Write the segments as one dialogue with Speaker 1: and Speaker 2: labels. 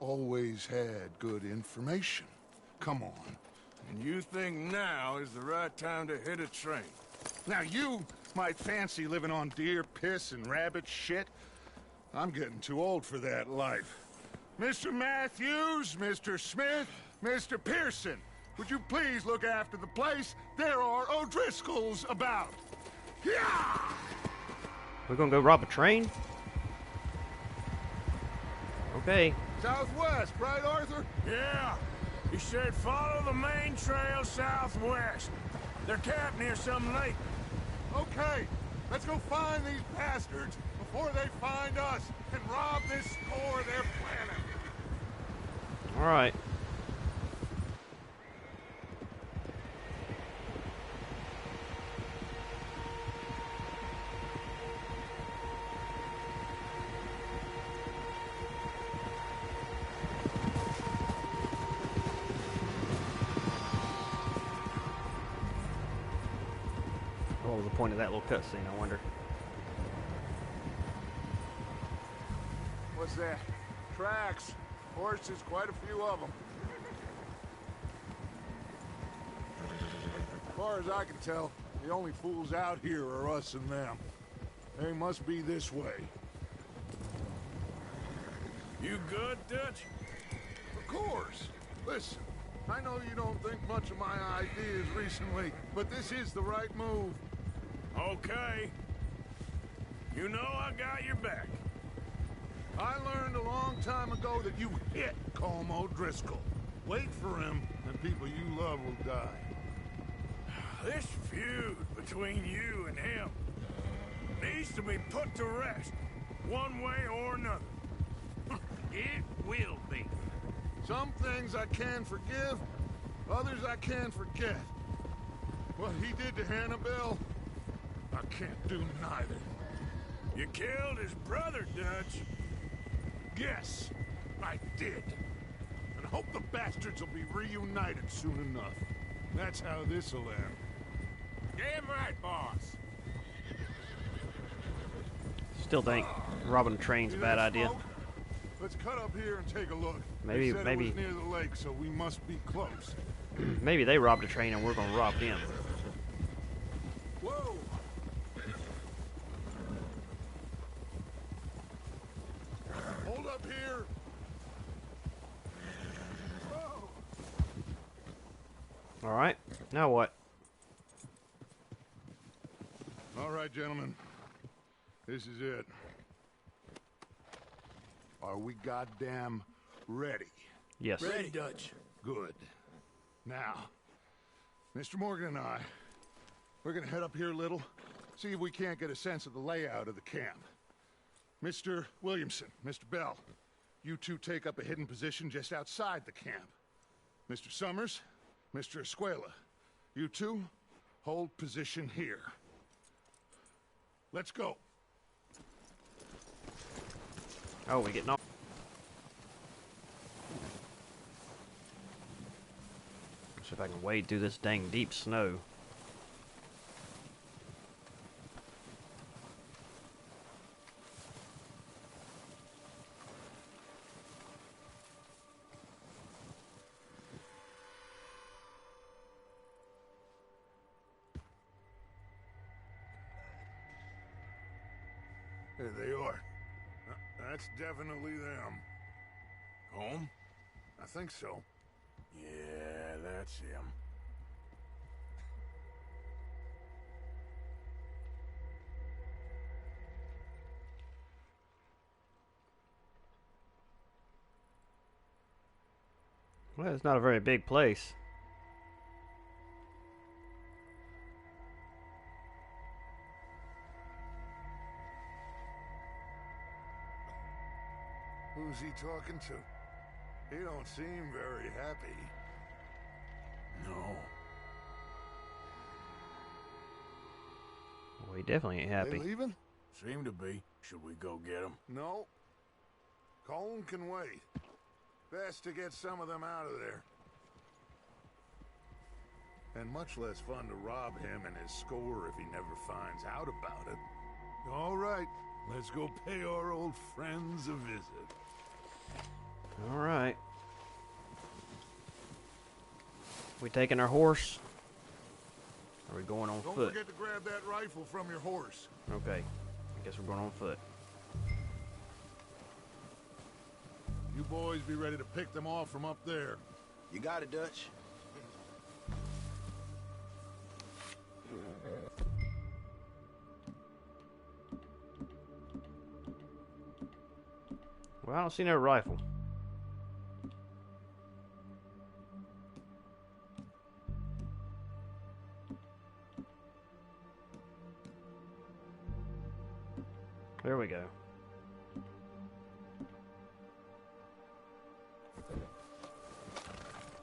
Speaker 1: always had good information. Come on.
Speaker 2: And you think now is the right time to hit a train?
Speaker 1: Now you might fancy living on deer piss and rabbit shit. I'm getting too old for that life. Mr. Matthews, Mr. Smith, Mr. Pearson, would you please look after the place? There are O'Driscolls about. Yeah!
Speaker 3: We're gonna go rob a train? Okay.
Speaker 1: Southwest, right, Arthur?
Speaker 2: Yeah. He said follow the main trail southwest. They're camped near some lake.
Speaker 1: Okay, let's go find these bastards before they find us and rob this core of their planet.
Speaker 3: All right. What was the point of that little cutscene, I wonder?
Speaker 1: What's that? Tracks. Horses, quite a few of them. As far as I can tell, the only fools out here are us and them. They must be this way.
Speaker 2: You good, Dutch?
Speaker 1: Of course. Listen, I know you don't think much of my ideas recently, but this is the right move.
Speaker 2: Okay. You know I got your back.
Speaker 1: I learned a long time ago that you hit Colm O'Driscoll. Wait for him, and people you love will die.
Speaker 2: This feud between you and him needs to be put to rest, one way or another. It will be.
Speaker 1: Some things I can forgive, others I can't forget. What he did to Hannibal, I can't do neither.
Speaker 2: You killed his brother, Dutch.
Speaker 1: Yes, I did. And I hope the bastards will be reunited soon enough. That's how this'll end.
Speaker 2: Damn right, boss.
Speaker 3: Still think robbing a train's a bad idea.
Speaker 1: Smoke? Let's cut up here and take a look.
Speaker 3: Maybe-
Speaker 1: They said
Speaker 3: maybe-
Speaker 1: it was near the lake, so we must be close.
Speaker 3: Maybe they robbed a train and we're gonna rob them.
Speaker 1: Whoa! Hold up here. Whoa!
Speaker 3: All right. Now what?
Speaker 1: All right, gentlemen. This is it. Are we goddamn ready?
Speaker 3: Yes.
Speaker 2: Ready, Dutch.
Speaker 1: Good. Now, Mr. Morgan and I, we're gonna head up here a little, see if we can't get a sense of the layout of the camp. Mr. Williamson, Mr. Bell, you two take up a hidden position just outside the camp. Mr. Summers, Mr. Escuela, you two hold position here. Let's go.
Speaker 3: Oh, we're getting off. See if I can wade through this dang deep snow.
Speaker 1: There they are. That's definitely them.
Speaker 2: Home?
Speaker 1: I think so.
Speaker 2: Yeah, that's him.
Speaker 3: Well, it's not a very big place.
Speaker 1: Who's he talking to? He don't seem very happy.
Speaker 2: No.
Speaker 3: Well, he definitely ain't
Speaker 1: They
Speaker 3: happy.
Speaker 1: leaving?
Speaker 2: Seem to be. Should we go get him?
Speaker 1: No. Colm can wait. Best to get some of them out of there. And much less fun to rob him and his score if he never finds out about it. All right, let's go pay our old friends a visit.
Speaker 3: Alright. We taking our horse? Or are we going on
Speaker 1: Don't
Speaker 3: foot?
Speaker 1: forget to grab that rifle from your horse.
Speaker 3: Okay. I guess we're going on foot.
Speaker 1: You boys be ready to pick them off from up there.
Speaker 4: You got it, Dutch.
Speaker 3: Well, I don't see no rifle. There we go.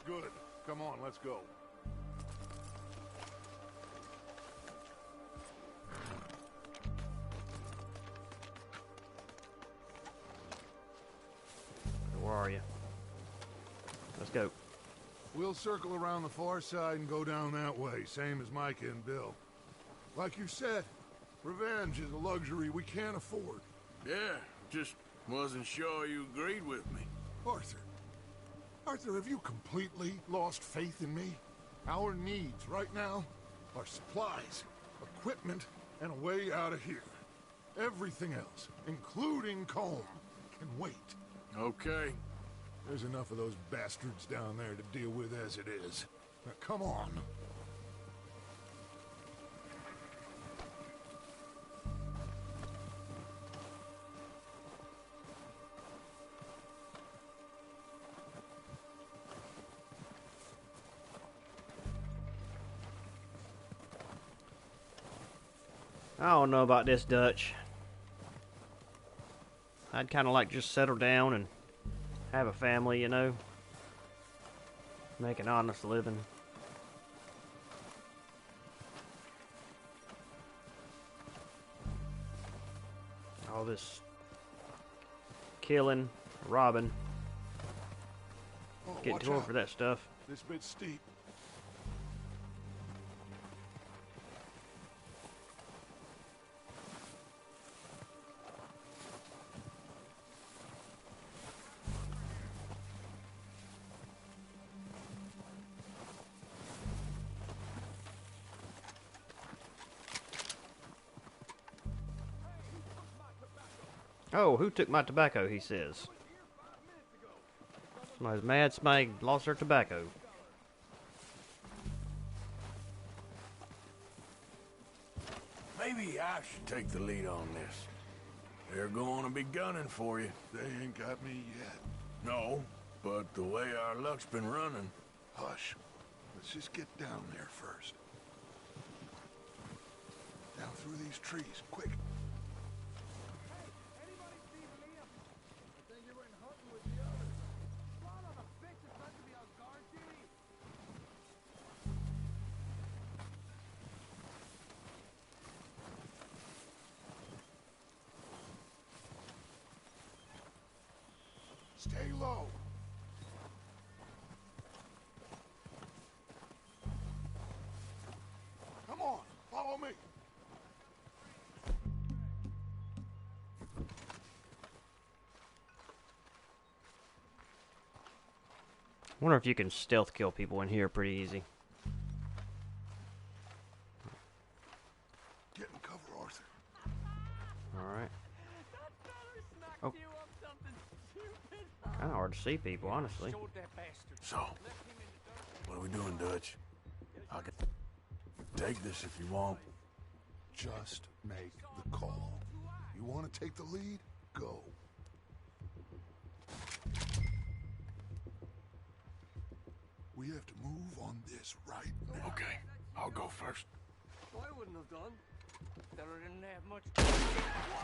Speaker 1: Good. Come on, let's go.
Speaker 3: Where are you? Let's go.
Speaker 1: We'll circle around the far side and go down that way, same as Micah and Bill. Like you said, revenge is a luxury we can't afford.
Speaker 2: Yeah, just wasn't sure you agreed with me.
Speaker 1: Arthur, have you completely lost faith in me? Our needs right now are supplies, equipment, and a way out of here. Everything else, including Colm, can wait.
Speaker 2: Okay.
Speaker 1: There's enough of those bastards down there to deal with as it is. Now, come on.
Speaker 3: I don't know about this, Dutch. I'd kind of like to just settle down and have a family, you know. Make an honest living. All this killing, robbing.
Speaker 1: Oh,
Speaker 3: Getting
Speaker 1: watch
Speaker 3: too old
Speaker 1: out.
Speaker 3: for that stuff.
Speaker 1: This bit's steep.
Speaker 3: Oh, who took my tobacco, he says. Somebody's mad, somebody lost their tobacco.
Speaker 2: Maybe I should take the lead on this. They're going to be gunning for you.
Speaker 1: They ain't got me yet.
Speaker 2: No, but the way our luck's been running.
Speaker 1: Hush. Let's just get down there first. Down through these trees, quick. Stay low. Come on, follow me.
Speaker 3: Wonder if you can stealth kill people in here pretty easy.
Speaker 1: Get in cover, Arthur.
Speaker 3: Alright. Oh. Kinda hard to see people, honestly.
Speaker 2: So, what are we doing, Dutch? I can take this if you want.
Speaker 1: Just make the call. You want to take the lead? Go. We have to move on this right now.
Speaker 2: Okay, I'll go first.
Speaker 5: I wouldn't have done. There didn't have much.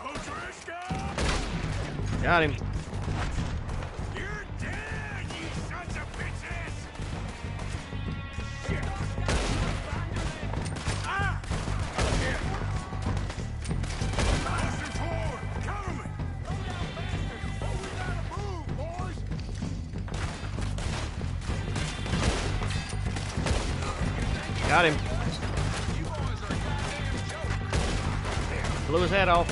Speaker 2: Patricia!
Speaker 3: Got him.
Speaker 2: You're dead, you sons of bitches! Ah! Here! Pushing forward! Cover me!
Speaker 1: Oh, we gotta move, boys!
Speaker 3: Got him. Blew his head off.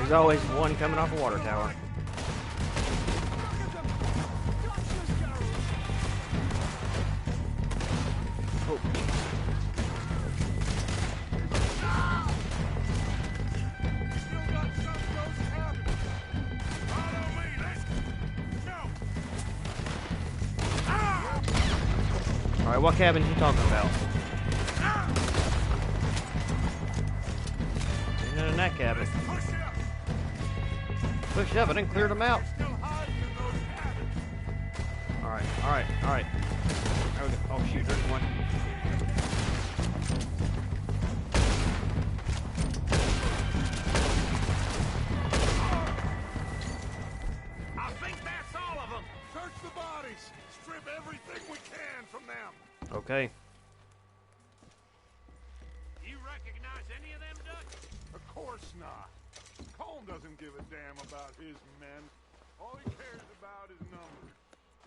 Speaker 3: There's always one coming off a water tower. Oh. Alright, what cabin are you talking about? Ain't in that cabin. Push it up, I didn't clear them out. Alright, alright, alright. Oh shoot, there's one.
Speaker 2: I think that's all of them. Search the bodies. Strip everything we can from them.
Speaker 3: Okay.
Speaker 2: You recognize any of them, Dutch?
Speaker 1: Of course not. Colm doesn't give a damn about his men. All he cares about is numbers.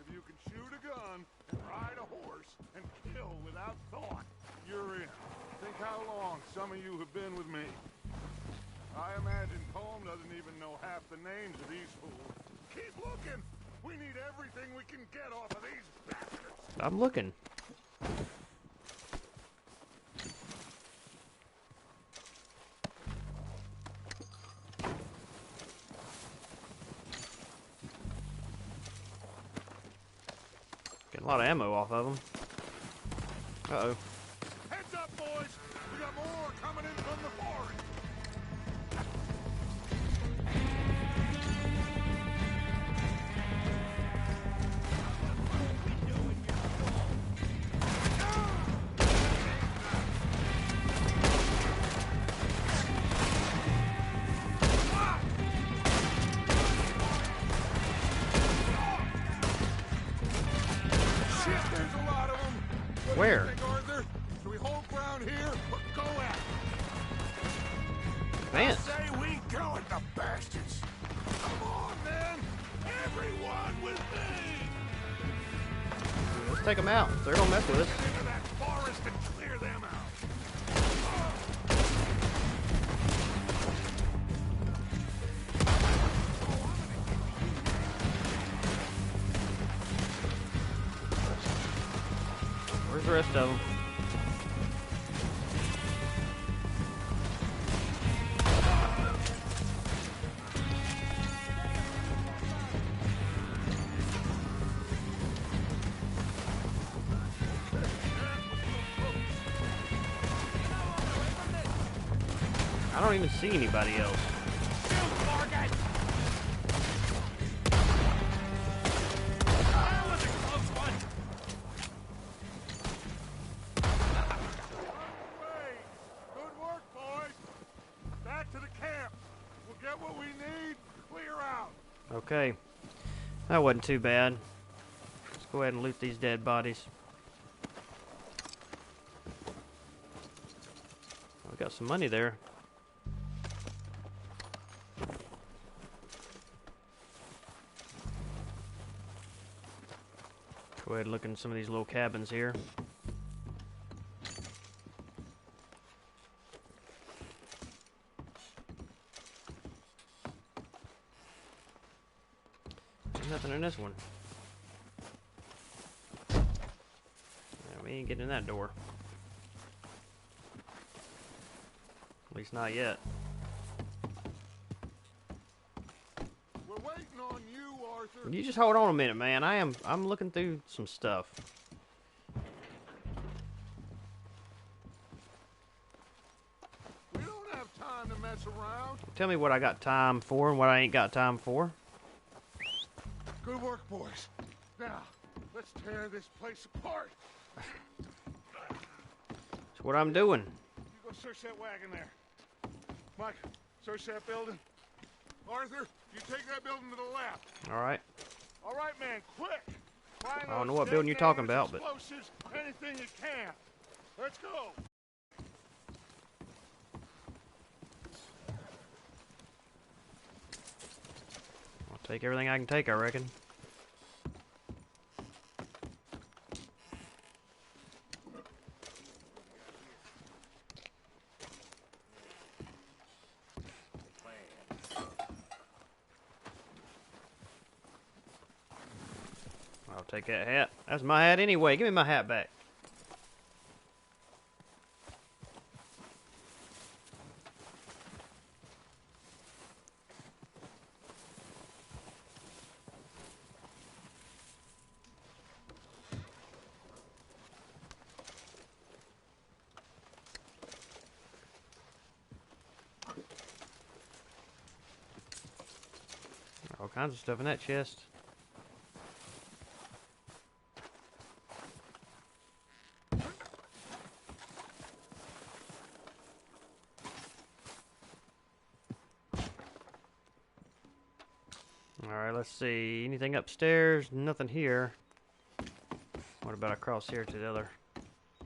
Speaker 1: If you can shoot a gun and ride a horse and kill without thought, you're in. Think how long some of you have been with me. I imagine Colm doesn't even know half the names of these fools. Keep looking. We need everything we can get off of these bastards.
Speaker 3: I'm looking. Getting a lot of ammo off of them. Uh-oh.
Speaker 1: Heads up, boys. We got more coming in from the forest.
Speaker 3: Where?
Speaker 1: Arthur? Should we hold ground here or go at it?
Speaker 3: Man.
Speaker 2: I say we go at the bastards.
Speaker 1: Come on, then. Everyone with me.
Speaker 3: Let's take them out. They're gonna mess with us.
Speaker 2: Into that forest and clear them out.
Speaker 3: Where's the rest of them? I don't even see anybody else. Okay, that wasn't too bad. Let's go ahead and loot these dead bodies. We got some money there. Go ahead and look in some of these little cabins here. Nothing in this one. Yeah, we ain't getting in that door. At least not yet.
Speaker 1: We're waiting on you, Arthur.
Speaker 3: You just hold on a minute, man. I'm looking through some stuff.
Speaker 1: We don't have time to mess around.
Speaker 3: Tell me what I got time for and what I ain't got time for.
Speaker 1: Good work, boys. Now, let's tear this place apart.
Speaker 3: That's what I'm doing.
Speaker 1: You go search that wagon there. Mike, search that building. Arthur, you take that building to the left.
Speaker 3: All right.
Speaker 1: All right, man, quick. Find
Speaker 3: I don't know
Speaker 1: those
Speaker 3: what building you're talking about, but
Speaker 1: explosives, anything you can. Let's go.
Speaker 3: I'll take everything I can take, I reckon. take that hat. That's my hat anyway. Give me my hat back. All kinds of stuff in that chest. Alright, let's see. Anything upstairs? Nothing here. What about across here to the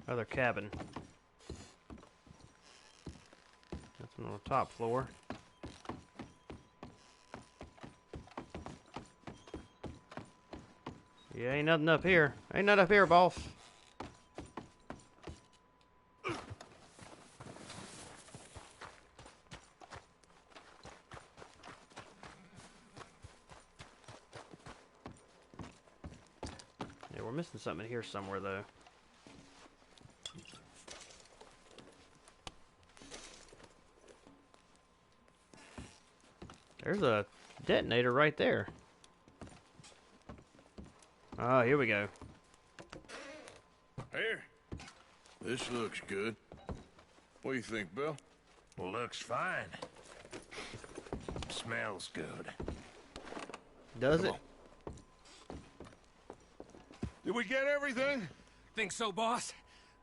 Speaker 3: other cabin? Nothing on the top floor. Yeah, ain't nothing up here. Ain't nothing up here, boss. Yeah, we're missing something in here somewhere, though. There's a detonator right there. Oh, here we go.
Speaker 2: Here. This looks good. What do you think, Bill?
Speaker 4: Looks fine. Smells good.
Speaker 3: Does it?
Speaker 1: Did we get everything?
Speaker 5: Think so, boss?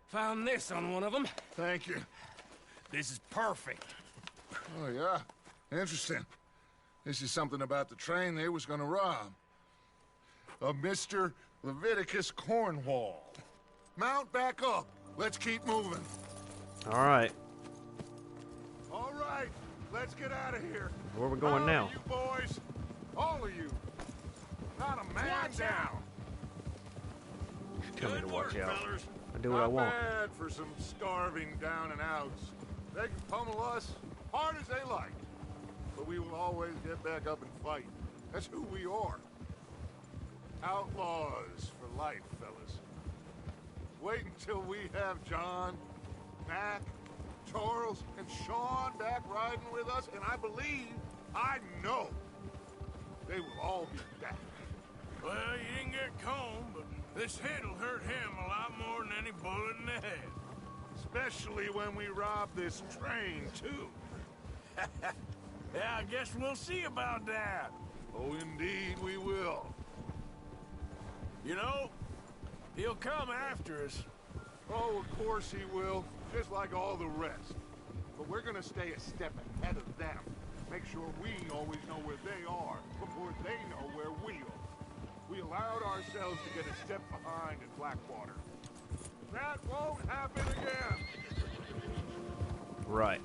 Speaker 5: Found this on one of them.
Speaker 1: Thank you.
Speaker 5: This is perfect.
Speaker 1: Oh, yeah? Interesting. This is something about the train they was gonna rob. Of Mr. Leviticus Cornwall. Mount back up. Let's keep moving.
Speaker 3: All right.
Speaker 1: All right, let's get out of here.
Speaker 3: Where are we going now?
Speaker 1: You boys, all of you. Not a man down.
Speaker 3: Tell me to watch out.
Speaker 1: Fellas.
Speaker 3: I do what I want.
Speaker 1: Not bad for some starving down and outs. They can pummel us hard as they like, but we will always get back up and fight. That's who we are. Outlaws for life, fellas. Wait until we have John, Mac, Charles, and Sean back riding with us, and I know, they will all be back.
Speaker 2: Well, you didn't get Combe, but this hit'll hurt him a lot more than any bullet in the head.
Speaker 1: Especially when we rob this train, too.
Speaker 2: Yeah, I guess we'll see about that.
Speaker 1: Oh, indeed we will.
Speaker 2: You know, he'll come after us.
Speaker 1: Oh, of course he will, just like all the rest. But we're gonna stay a step ahead of them. Make sure we always know where they are before they know where we are. We allowed ourselves to get a step behind in Blackwater. That won't happen again.
Speaker 3: Right.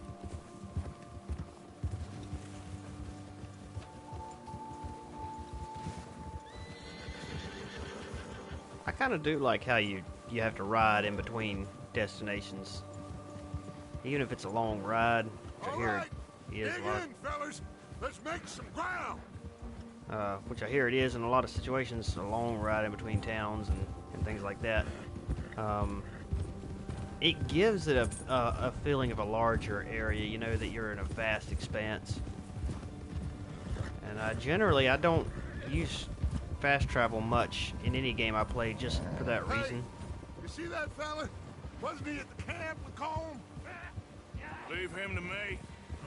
Speaker 3: I kind of do like how you have to ride in between destinations, even if it's a long ride. Which I hear it is.
Speaker 1: Dig in, fellas. Let's make some ground.
Speaker 3: Which I hear it is in a lot of situations, a long ride in between towns and things like that. It gives it a feeling of a larger area, you know, that you're in a vast expanse. And generally, I don't use fast travel much in any game I play just for that reason.
Speaker 1: You see that fella? Wasn't he at the camp with Combe?
Speaker 2: Leave him to me.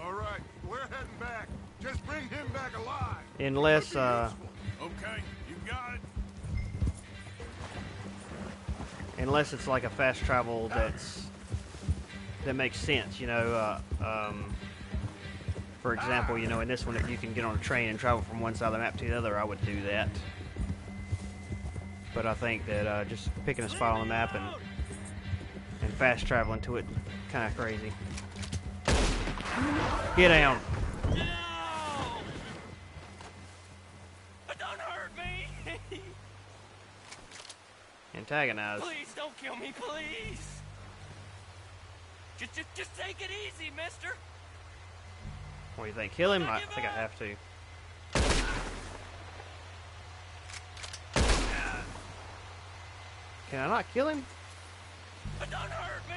Speaker 1: All right, we're heading back. Just bring him back alive.
Speaker 3: Unless,
Speaker 2: Okay, you got it.
Speaker 3: unless it's like a fast travel that makes sense, you know. For example, you know, in this one, if you can get on a train and travel from one side of the map to the other, I would do that. But I think that just picking a spot on the map and fast traveling to it, kind of crazy. Get down.
Speaker 5: No! Don't hurt me!
Speaker 3: Antagonize.
Speaker 5: Please don't kill me, please! Just take it easy, mister!
Speaker 3: What do you think? Kill him? I think I have to. Can I not kill him?
Speaker 5: Don't hurt me!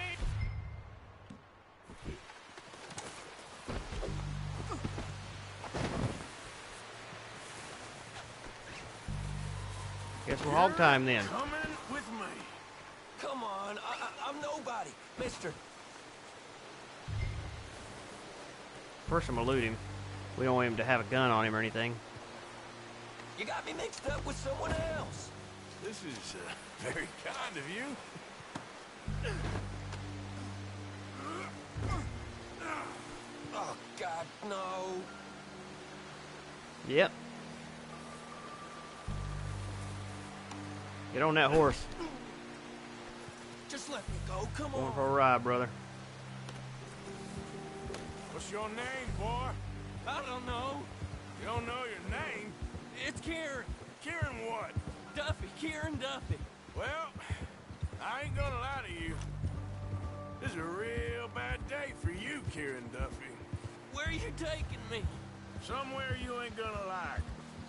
Speaker 3: Guess we're hog time then.
Speaker 2: Coming with me.
Speaker 5: Come on, I'm nobody, mister.
Speaker 3: First, I'm gonna loot him. We don't want him to have a gun on him or anything.
Speaker 5: You got me mixed up with someone else.
Speaker 2: This is very kind of you.
Speaker 5: Oh, God, no.
Speaker 3: Yep. Get on that horse.
Speaker 5: Just let me go, come
Speaker 3: Going
Speaker 5: on.
Speaker 3: for a ride, brother.
Speaker 2: What's your name, boy?
Speaker 5: I don't know.
Speaker 2: You don't know your name?
Speaker 5: It's Kieran.
Speaker 2: Kieran what?
Speaker 5: Duffy, Kieran Duffy.
Speaker 2: Well, I ain't gonna lie to you. This is a real bad day for you, Kieran Duffy.
Speaker 5: Where are you taking me?
Speaker 2: Somewhere you ain't gonna like.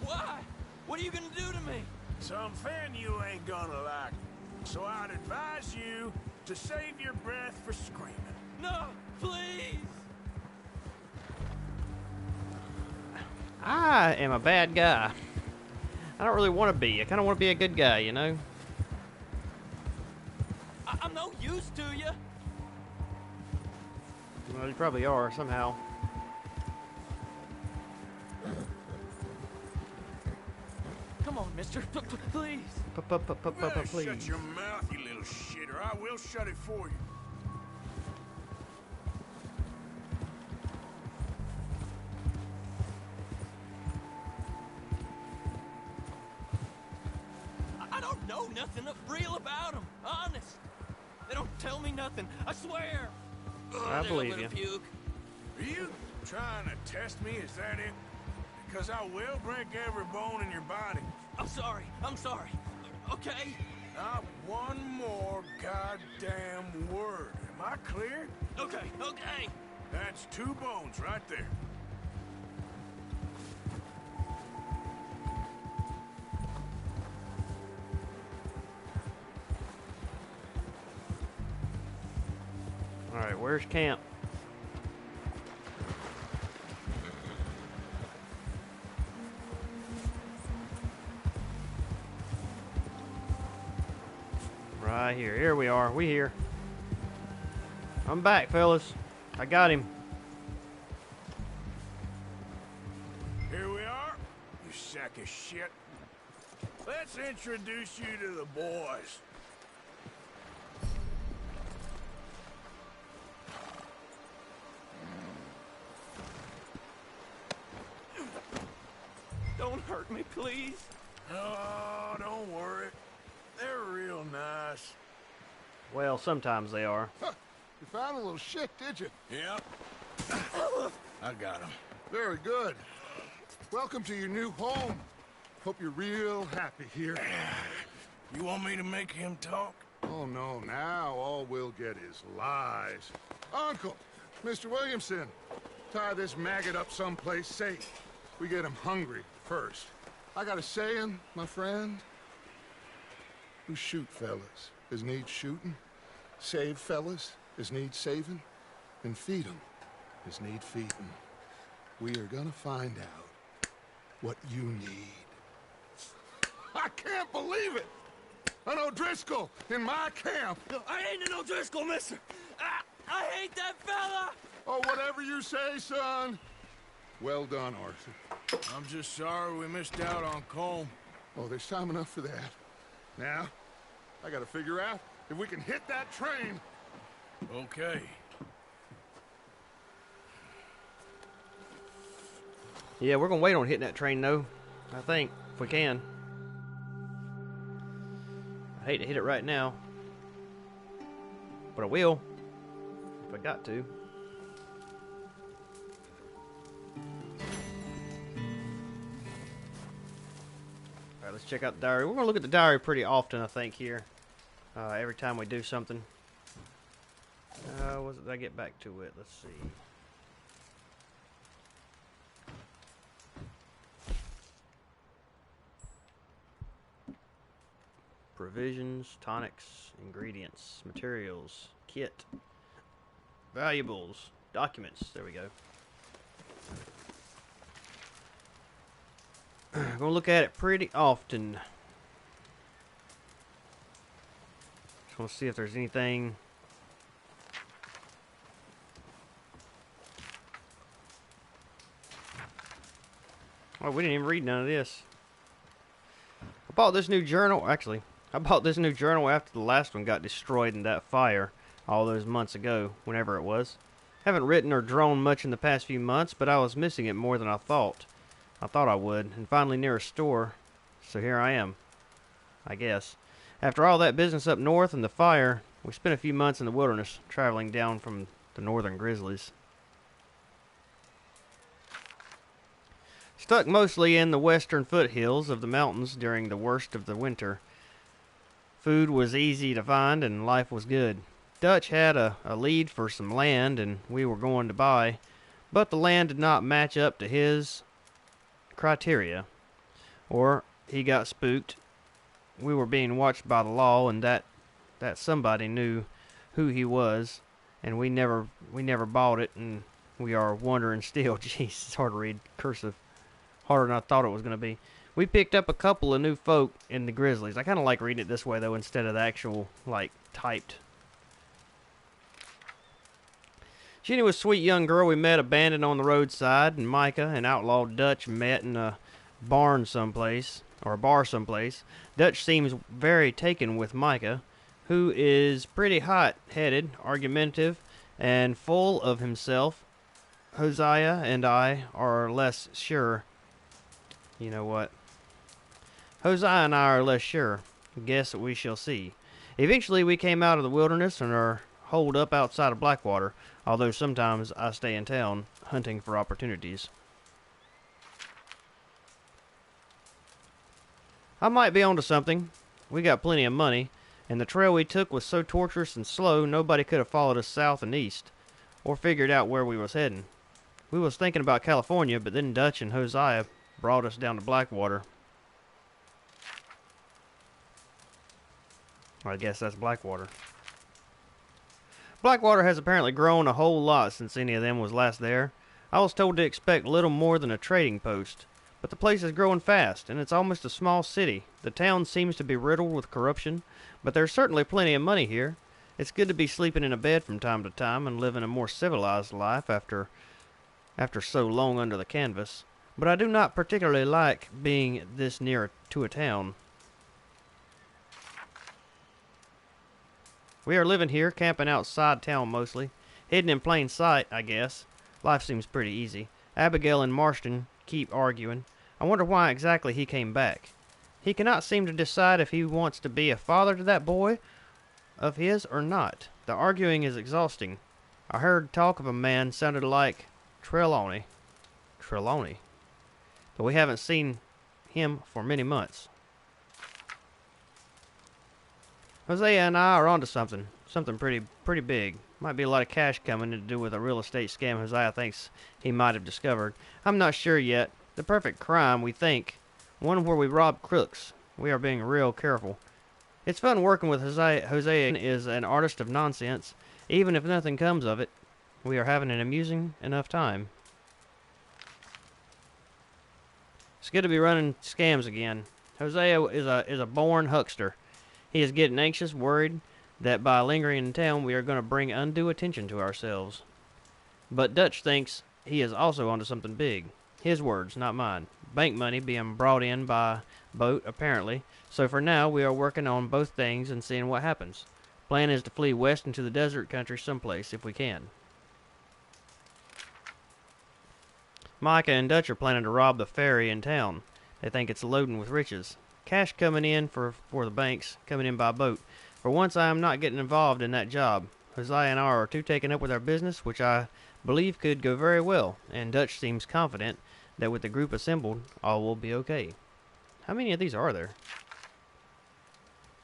Speaker 5: Why? What are you gonna do to me?
Speaker 2: Something you ain't gonna like. So I'd advise you to save your breath for screaming.
Speaker 5: No, please.
Speaker 3: I am a bad guy. I don't really want to be. I kind of want to be a good guy, you know?
Speaker 5: I'm no use to you.
Speaker 3: Well, you probably are, somehow.
Speaker 5: Come on, mister. Please.
Speaker 3: Please.
Speaker 2: Shut your mouth, you little shitter. I will shut it for you.
Speaker 5: I don't know nothing real about them. Honest. They don't tell me nothing. I swear.
Speaker 3: I believe you.
Speaker 5: Puke.
Speaker 2: Are you trying to test me? Is that it? Because I will break every bone in your body.
Speaker 5: I'm sorry. I'm sorry. Okay.
Speaker 2: Not one more goddamn word. Am I clear?
Speaker 5: Okay. Okay.
Speaker 2: That's 2 bones right there.
Speaker 3: Alright, where's camp? Right here. Here we are. We here. I'm back, fellas. I got him.
Speaker 2: Here we are, you sack of shit. Let's introduce you to the boys.
Speaker 5: Don't hurt me, please.
Speaker 2: Oh, don't worry. They're real nice.
Speaker 3: Well, sometimes they are.
Speaker 1: Huh. You found a little shit, did you?
Speaker 2: Yep. I got him.
Speaker 1: Very good. Welcome to your new home. Hope you're real happy here.
Speaker 2: You want me to make him talk?
Speaker 1: Oh, no, now all we'll get is lies. Uncle, Mr. Williamson, tie this maggot up someplace safe. We get him hungry first. I got a saying, my friend. Who shoot fellas as need shooting, save fellas as need saving, and feed 'em as need feeding. We are gonna find out what you need. I can't believe it! An O'Driscoll in my camp!
Speaker 5: I ain't an O'Driscoll, mister. I hate that fella.
Speaker 1: Oh, whatever you say, son. Well done, Arthur.
Speaker 2: I'm just sorry we missed out on Colm.
Speaker 1: Oh, there's time enough for that. Now, I gotta figure out if we can hit that train.
Speaker 2: Okay.
Speaker 3: Yeah, we're gonna wait on hitting that train, though. I think, if we can. I hate to hit it right now. But I will. If I got to. Alright, let's check out the diary. We're gonna look at the diary pretty often, I think, here. Every time we do something. Did I get back to it? Let's see. provisions, tonics, ingredients, materials, kit, valuables, documents. There we go. I'm gonna look at it pretty often. Just want to see if there's anything. Oh, we didn't even read none of this. I bought this new journal. Actually, I bought this new journal after the last one got destroyed in that fire all those months ago, whenever it was. Haven't written or drawn much in the past few months, but I was missing it more than I thought. I thought I would, and finally near a store, so here I am, I guess. After all that business up north and the fire, we spent a few months in the wilderness, traveling down from the northern grizzlies. Stuck mostly in the western foothills of the mountains during the worst of the winter. Food was easy to find and life was good. Dutch had a lead for some land and we were going to buy, but the land did not match up to his criteria, or he got spooked. We were being watched by the law, and that somebody knew who he was, and we never bought it, and we are wondering still. Jeez, it's hard to read cursive. Harder than I thought it was going to be. We picked up a couple of new folk in the Grizzlies. I kind of like reading it this way, though, instead of the actual, like, typed. Jenny was a sweet young girl we met abandoned on the roadside, and Micah and outlaw Dutch met in a barn someplace, or a bar someplace. Dutch seems very taken with Micah, who is pretty hot-headed, argumentative, and full of himself. Hosea and I are less sure. You know what? Hosea and I are less sure. Guess that we shall see. Eventually we came out of the wilderness and are holed up outside of Blackwater, although sometimes I stay in town hunting for opportunities. I might be onto something. We got plenty of money, and the trail we took was so torturous and slow nobody could have followed us south and east, or figured out where we was heading. We was thinking about California, but then Dutch and Hosea brought us down to Blackwater. I guess that's Blackwater. Blackwater has apparently grown a whole lot since any of them was last there. I was told to expect little more than a trading post, but the place is growing fast, and it's almost a small city. The town seems to be riddled with corruption, but there's certainly plenty of money here. It's good to be sleeping in a bed from time to time and living a more civilized life after so long under the canvas. But I do not particularly like being this near to a town. We are living here, camping outside town mostly. Hidden in plain sight, I guess. Life seems pretty easy. Abigail and Marston keep arguing. I wonder why exactly he came back. He cannot seem to decide if he wants to be a father to that boy of his or not. The arguing is exhausting. I heard talk of a man sounded like Trelawney. But we haven't seen him for many months. Hosea and I are onto something. Something pretty big. Might be a lot of cash coming to do with a real estate scam Hosea thinks he might have discovered. I'm not sure yet. The perfect crime, we think. One where we rob crooks. We are being real careful. It's fun working with Hosea. Hosea is an artist of nonsense. Even if nothing comes of it, we are having an amusing enough time. It's good to be running scams again. Hosea is a born huckster. He is getting anxious, worried that by lingering in town we are going to bring undue attention to ourselves. But Dutch thinks he is also onto something big. His words, not mine. Bank money being brought in by boat, apparently. So for now, we are working on both things and seeing what happens. Plan is to flee west into the desert country someplace, if we can. Micah and Dutch are planning to rob the ferry in town. They think it's loading with riches. Cash coming in for the banks, coming in by boat. For once, I am not getting involved in that job. Hosea and I are too taken up with our business, which I believe could go very well, and Dutch seems confident that with the group assembled, all will be okay. How many of these are there?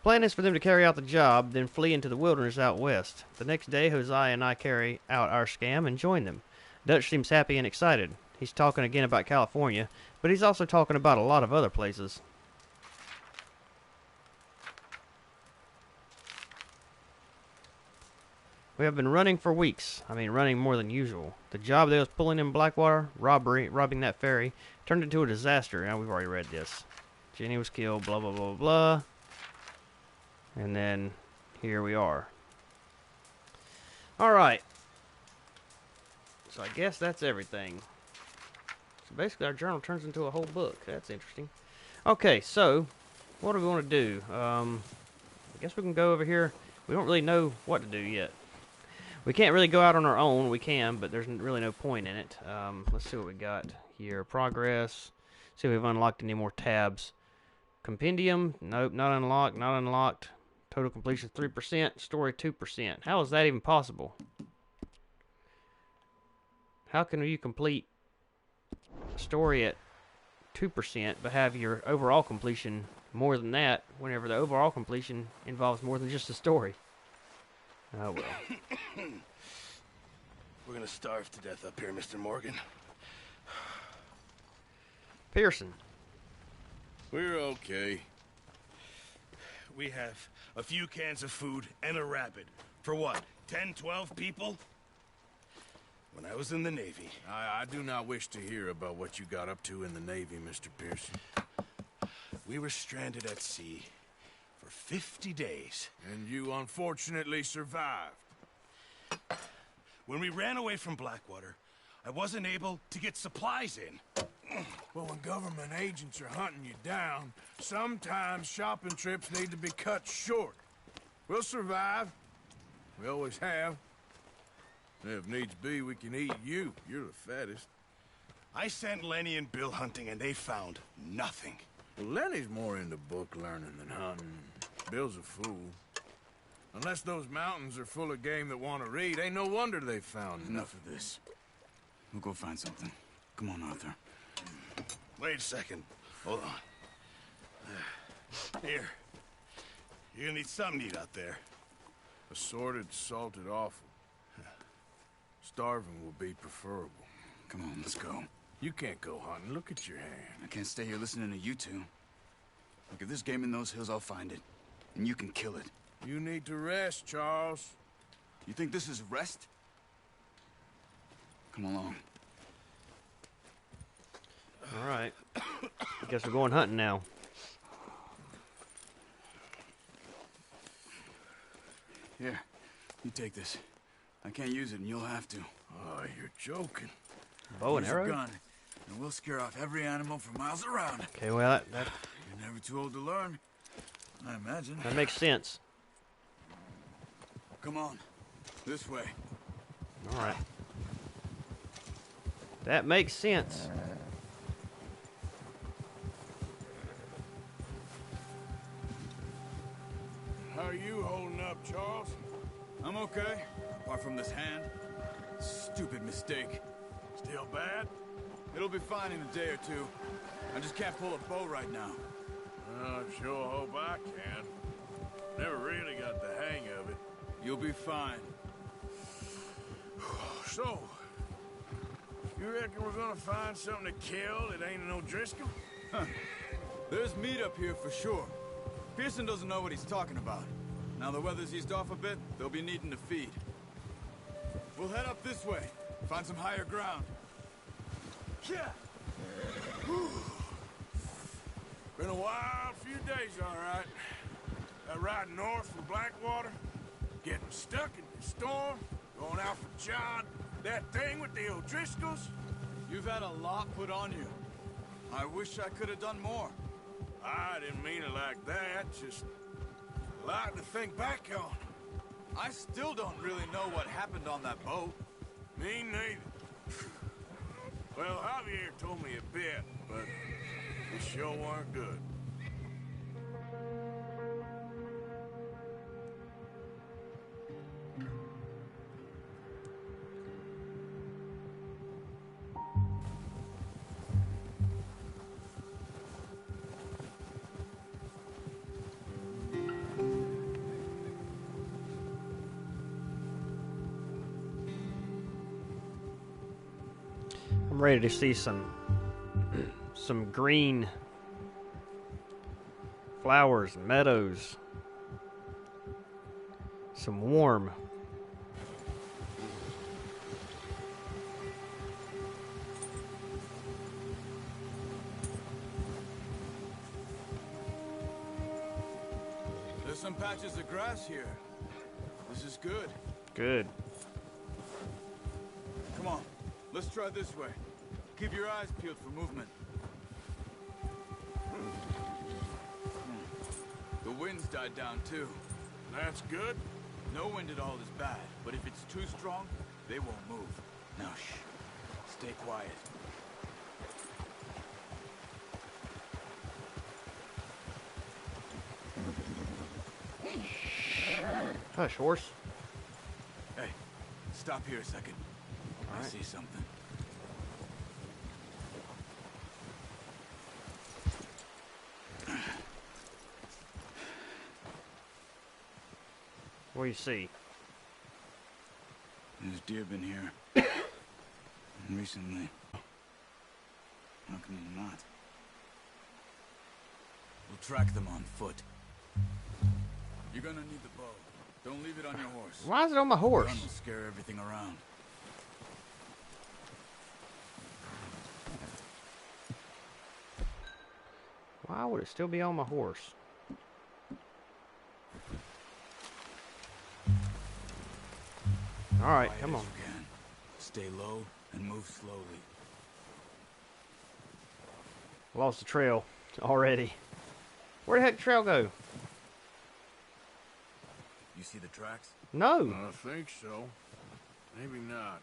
Speaker 3: Plan is for them to carry out the job, then flee into the wilderness out west. The next day, Hosea and I carry out our scam and join them. Dutch seems happy and excited. He's talking again about California, but he's also talking about a lot of other places. We have been running for weeks. I mean, running more than usual. The job they was pulling in Blackwater, robbing that ferry, turned into a disaster. Now, we've already read this. Jenny was killed, blah, blah, blah, blah. And then, here we are. Alright. So, I guess that's everything. So, basically, our journal turns into a whole book. That's interesting. Okay, so, what do we want to do? I guess we can go over here. We don't really know what to do yet. We can't really go out on our own. We can, but there's really no point in it. Let's see what we got here. Progress. See if we've unlocked any more tabs. Compendium. Nope, not unlocked. Not unlocked. Total completion 3%. Story 2%. How is that even possible? How can you complete a story at 2% but have your overall completion more than that whenever the overall completion involves more than just the story? Oh, well.
Speaker 6: We're gonna starve to death up here, Mr. Morgan.
Speaker 3: Pearson.
Speaker 6: We're okay. We have a few cans of food and a rabbit. For what, 10, 12 people? When I was in the Navy...
Speaker 2: I do not wish to hear about what you got up to in the Navy, Mr. Pearson.
Speaker 6: We were stranded at sea for 50 days.
Speaker 2: And you unfortunately survived.
Speaker 6: When we ran away from Blackwater, I wasn't able to get supplies in.
Speaker 2: Well, when government agents are hunting you down, sometimes shopping trips need to be cut short. We'll survive. We always have. If needs be, we can eat you. You're the fattest.
Speaker 6: I sent Lenny and Bill hunting, and they found nothing.
Speaker 2: Well, Lenny's more into book learning than hunting. Bill's a fool. Unless those mountains are full of game that want to read, ain't no wonder they found
Speaker 7: Enough of this. We'll go find something. Come on, Arthur.
Speaker 6: Wait a second. Hold on. Here. You're gonna need something to eat out there.
Speaker 2: Assorted, salted offal. Starving will be preferable.
Speaker 7: Come on, let's go.
Speaker 2: You can't go hunting. Look at your hand.
Speaker 7: I can't stay here listening to you two. Look, if there's game in those hills, I'll find it. And you can kill it.
Speaker 2: You need to rest, Charles.
Speaker 7: You think this is rest? Come along.
Speaker 3: Alright. I guess we're going hunting now.
Speaker 7: Here, you take this. I can't use it, and you'll have to.
Speaker 2: Oh, you're joking.
Speaker 3: Bow and
Speaker 7: Use your
Speaker 3: arrow?
Speaker 7: gun, and we'll scare off every animal for miles around.
Speaker 3: Okay, well, that
Speaker 7: You're never too old to learn, I imagine.
Speaker 3: makes sense.
Speaker 7: Come on, this way.
Speaker 3: Alright. That makes sense.
Speaker 2: How are you holding up, Charles?
Speaker 7: I'm okay, apart from this hand. Stupid mistake.
Speaker 2: Still bad?
Speaker 7: It'll be fine in a day or two. I just can't pull a bow right now.
Speaker 2: I sure hope I can. Never really got the hang of it.
Speaker 7: You'll be fine.
Speaker 2: So, you reckon we're gonna find something to kill that ain't no Driscoll?
Speaker 7: There's meat up here for sure. Pearson doesn't know what he's talking about. Now the weather's eased off a bit, they'll be needing to feed. We'll head up this way, find some higher ground.
Speaker 2: Yeah. Been a wild few days, all right. That ride north from Blackwater, getting stuck in the storm, going out for John, that thing with the O'Driscolls.
Speaker 7: You've had a lot put on you. I wish I could have done more.
Speaker 2: I didn't mean it like that, just a lot to think back on.
Speaker 7: I still don't really know what happened on that boat.
Speaker 2: Me neither. Well, Javier told me a bit, but it sure weren't good.
Speaker 3: I'm ready to see some green flowers and meadows. Some warm
Speaker 7: There's some patches of grass here. This is good.
Speaker 3: Good.
Speaker 7: Come on, let's try this way. Keep your eyes peeled for movement. The wind's died down too.
Speaker 2: That's good.
Speaker 7: No wind at all is bad, but if it's too strong, they won't move. Now shh. Stay quiet.
Speaker 3: Hush, horse.
Speaker 7: Hey, stop here a second. I see something.
Speaker 3: What do you see?
Speaker 7: There's deer been here. Recently. How can you not? We'll track them on foot. You're gonna need the bow. Don't leave it on your horse.
Speaker 3: Why is it on my
Speaker 7: The
Speaker 3: horse?
Speaker 7: gun will scare everything around.
Speaker 3: Why would it still be on my horse? Alright,
Speaker 7: Quiet
Speaker 3: come
Speaker 7: as
Speaker 3: on.
Speaker 7: you can. Stay low and move slowly.
Speaker 3: Lost the trail already. Where the heck did the trail go?
Speaker 7: You see the tracks?
Speaker 3: No.
Speaker 2: I think so. Maybe not.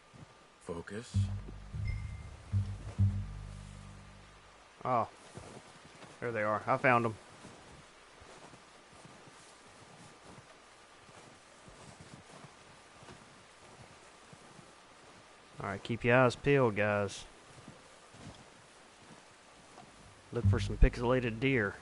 Speaker 7: Focus.
Speaker 3: Oh. There they are. I found them. Alright, keep your eyes peeled, guys. Look for some pixelated deer.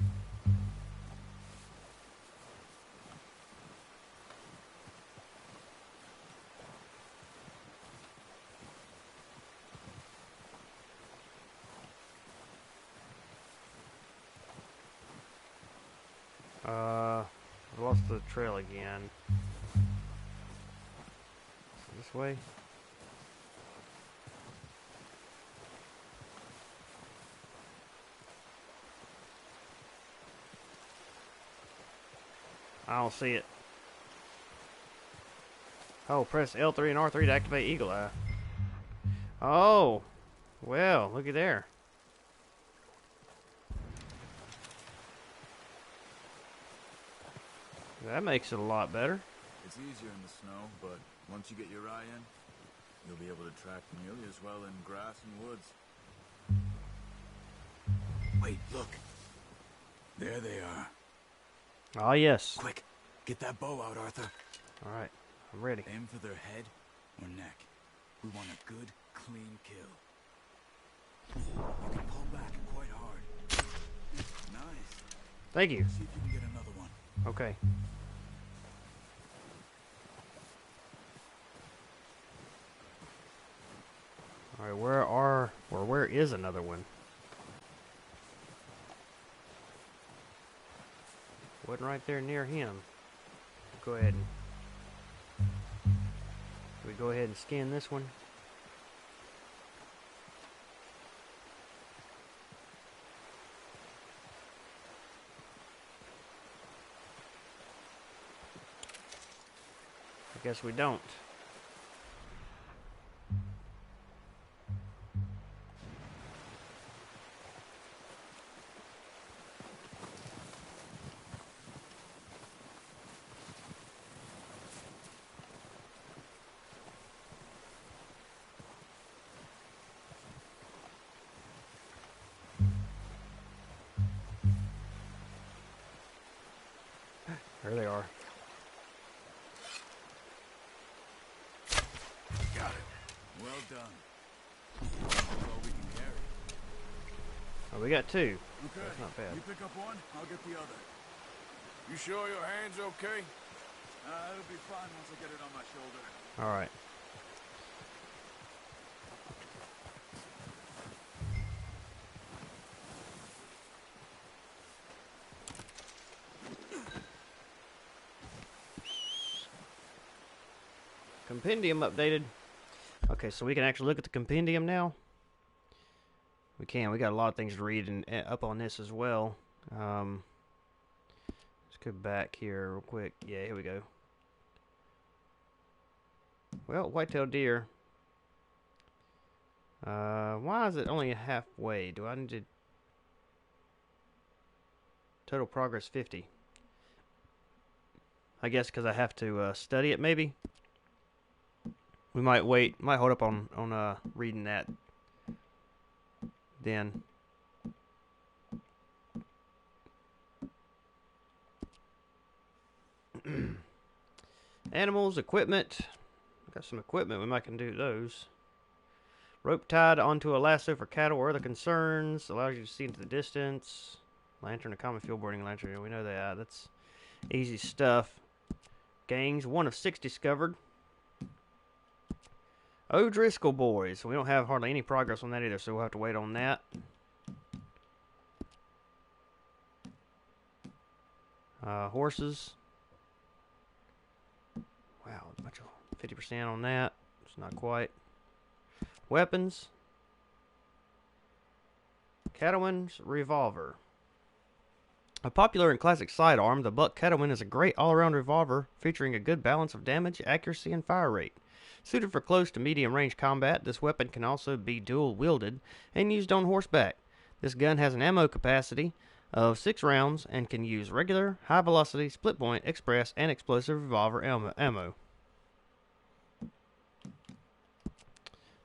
Speaker 3: I lost the trail again. This way? I don't see it. Oh, press L3 and R3 to activate Eagle Eye. Oh, well, looky there. That makes it a lot better.
Speaker 7: It's easier in the snow, but once you get your eye in, you'll be able to track nearly as well in grass and woods. Wait, look. There they are.
Speaker 3: Ah, yes.
Speaker 7: Quick, get that bow out, Arthur.
Speaker 3: Alright, I'm ready.
Speaker 7: Aim for their head or neck. We want a good, clean kill. You can pull back quite hard. Nice.
Speaker 3: Thank you.
Speaker 7: See if you can get another one.
Speaker 3: Okay. Alright, where is another one? Wasn't right there near him. Go ahead and we go ahead and scan this one. I guess we don't. There they are.
Speaker 7: Got it. Well done. That's all we can carry.
Speaker 3: Oh, we got two.
Speaker 2: Okay.
Speaker 3: That's not bad.
Speaker 7: You pick up one, I'll get the other.
Speaker 2: You sure your hand's okay?
Speaker 7: It'll be fine once I get it on my shoulder.
Speaker 3: Alright. Compendium updated. Okay, so we can actually look at the compendium now. We can. We got a lot of things to read and up on this as well. Let's Go back here real quick. Yeah, here we go. Well, whitetail deer. Why is it only halfway? Do I need to... Total progress 50. I guess because I have to study it, maybe. We might wait. Might hold up on reading that. Then. Animals, equipment. Got some equipment. We might can do those. Rope tied onto a lasso for cattle or other concerns. Allows you to see into the distance. Lantern, a common field burning lantern. We know that. That's easy stuff. Gangs, 1 of 6 discovered. O'Driscoll boys. We don't have hardly any progress on that either, so we'll have to wait on that. Horses. Wow, a bunch of 50% on that. It's not quite. Weapons. Cattleman's revolver. A popular and classic sidearm, the Buck Cattleman is a great all-around revolver featuring a good balance of damage, accuracy, and fire rate. Suited for close to medium-range combat, this weapon can also be dual-wielded and used on horseback. This gun has an ammo capacity of 6 rounds and can use regular, high-velocity, split-point, express, and explosive revolver ammo.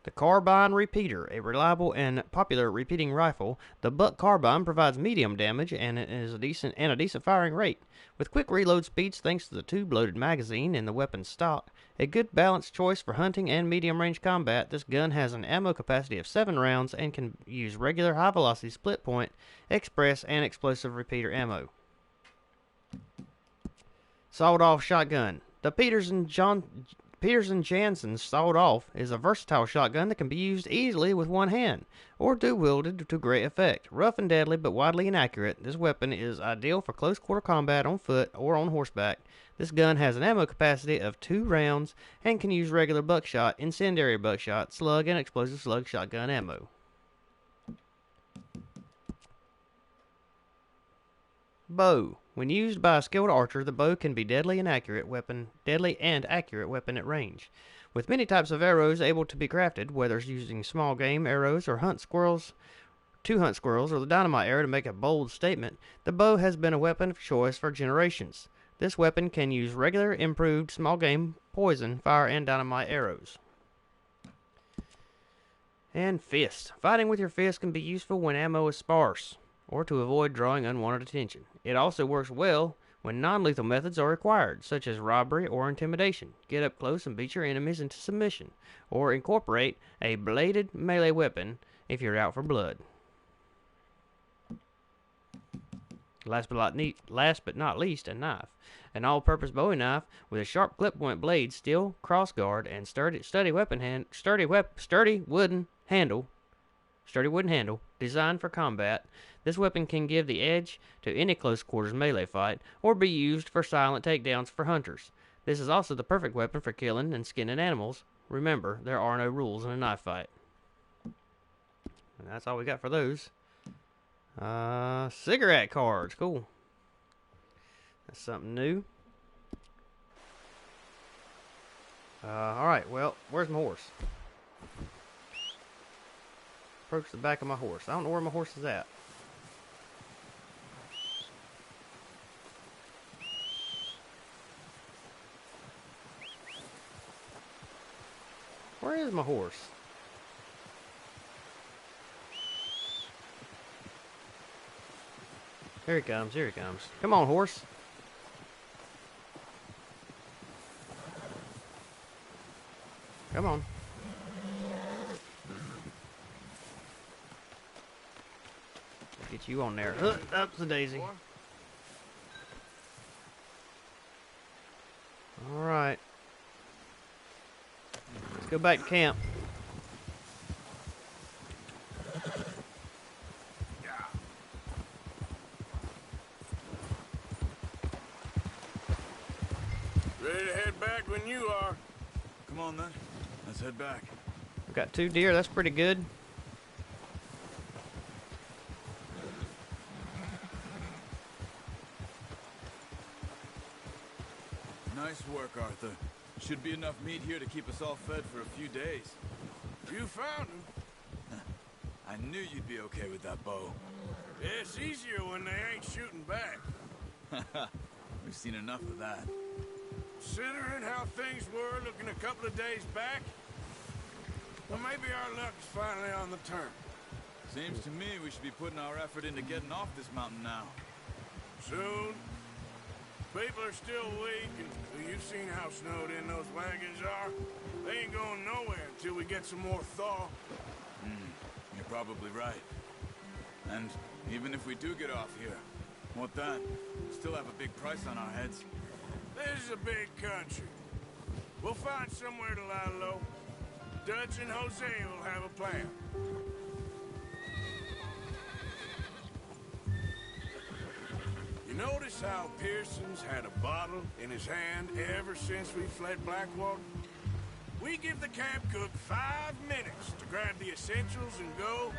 Speaker 3: The Carbine Repeater, a reliable and popular repeating rifle, the Buck Carbine provides medium damage and is a decent firing rate. With quick reload speeds thanks to the tube-loaded magazine in the weapon's stock, a good balanced choice for hunting and medium-range combat, this gun has an ammo capacity of 7 rounds and can use regular high-velocity split-point, express, and explosive repeater ammo. Sawed-off shotgun. The Peterson-Jansen sawed-off is a versatile shotgun that can be used easily with one hand, or dual-wielded to great effect. Rough and deadly, but widely inaccurate, this weapon is ideal for close-quarter combat on foot or on horseback. This gun has an ammo capacity of 2 rounds and can use regular buckshot, incendiary buckshot, slug, and explosive slug shotgun ammo. Bow. When used by a skilled archer, the bow can be deadly and accurate weapon at range. With many types of arrows able to be crafted, whether using small game arrows or hunt squirrels, or the dynamite arrow to make a bold statement, the bow has been a weapon of choice for generations. This weapon can use regular, improved, small game, poison, fire, and dynamite arrows. And fist. Fighting with your fist can be useful when ammo is sparse, or to avoid drawing unwanted attention. It also works well when non-lethal methods are required, such as robbery or intimidation. Get up close and beat your enemies into submission, or incorporate a bladed melee weapon if you're out for blood. Last but not least, a knife. An all-purpose Bowie knife with a sharp clip-point blade, steel crossguard, and sturdy wooden handle, designed for combat. This weapon can give the edge to any close-quarters melee fight, or be used for silent takedowns for hunters. This is also the perfect weapon for killing and skinning animals. Remember, there are no rules in a knife fight. And that's all we got for those. Cigarette cards. Cool. That's something new. Alright, well, where's my horse? Approach the back of my horse. I don't know where my horse is at. Where is my horse? Here he comes, here he comes. Come on, horse. Come on. Get you on there. Up the daisy. Alright. Let's go back to camp.
Speaker 2: Ready to head back when you are.
Speaker 7: Come on then. Let's head back.
Speaker 3: We've got 2 deer, that's pretty good.
Speaker 7: Nice work, Arthur. Should be enough meat here to keep us all fed for a few days.
Speaker 2: You found him.
Speaker 7: I knew you'd be okay with that bow.
Speaker 2: It's easier when they ain't shooting back.
Speaker 7: We've seen enough of that.
Speaker 2: Considering how things were looking a couple of days back, well, maybe our luck's finally on the turn.
Speaker 7: Seems to me we should be putting our effort into getting off this mountain now.
Speaker 2: Soon. People are still weak, and you've seen how snowed in those wagons are. They ain't going nowhere until we get some more thaw.
Speaker 7: You're probably right. And even if we do get off here, what then? We still have a big price on our heads.
Speaker 2: This is a big country. We'll find somewhere to lie low. Dutch and Jose will have a plan. You notice how Pearson's had a bottle in his hand ever since we fled Blackwater? We give the camp cook 5 minutes to grab the essentials and go,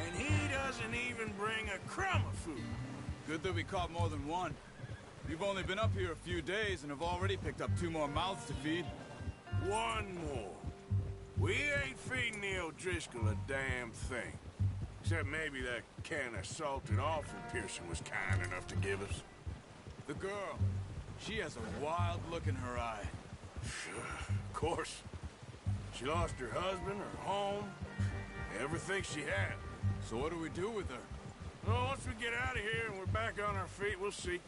Speaker 2: and he doesn't even bring a crumb of food.
Speaker 7: Good that we caught more than one. We've only been up here a few days and have already picked up 2 more mouths to feed.
Speaker 2: 1 more. We ain't feeding the O'Driscoll a damn thing. Except maybe that can of salted offal Pearson was kind enough to give us.
Speaker 7: The girl, she has a wild look in her eye.
Speaker 2: Of course. She lost her husband, her home, everything she had.
Speaker 7: So what do we do with her?
Speaker 2: Well, once we get out of here and we're back on our feet, we'll see.